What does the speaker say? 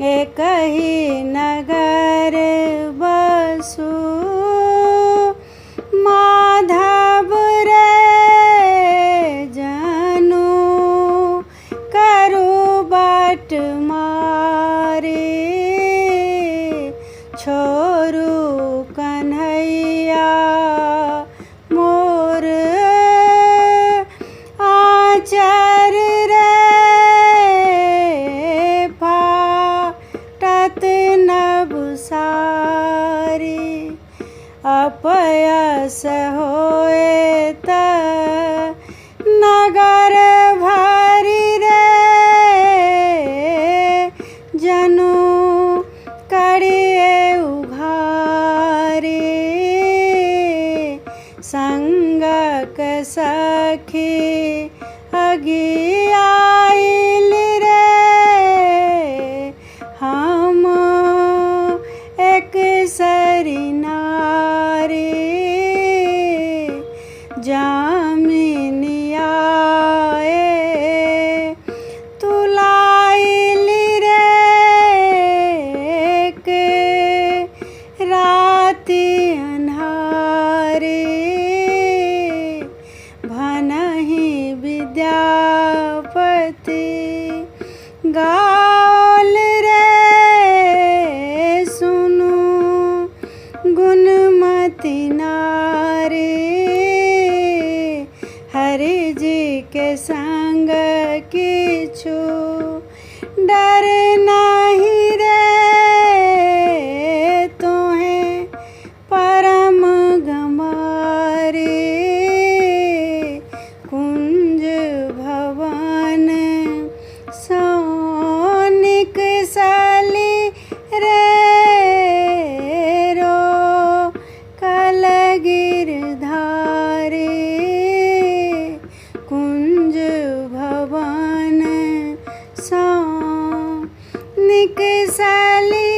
एक ही नगर बसु माधव रे जनु करू बट मारे छोरू कन्हैया मोर आचर रे फाटत नबुसारी अपयस होए त नगर भरी रे जनु करिए उघारे संगक सखी अगियाइल रे हम एक सरी नारी जामिनिया तुलाइल रे के राति अन्हारे भनहि विद्यापति गाल रे सुनु गुणमति नारी हरि जी के संग किछु डर नहीं रे तोहें परम गमारे कुंज भवन सोनिक सली रे रो कल गिरधारे कुंज भवन सोनिक सली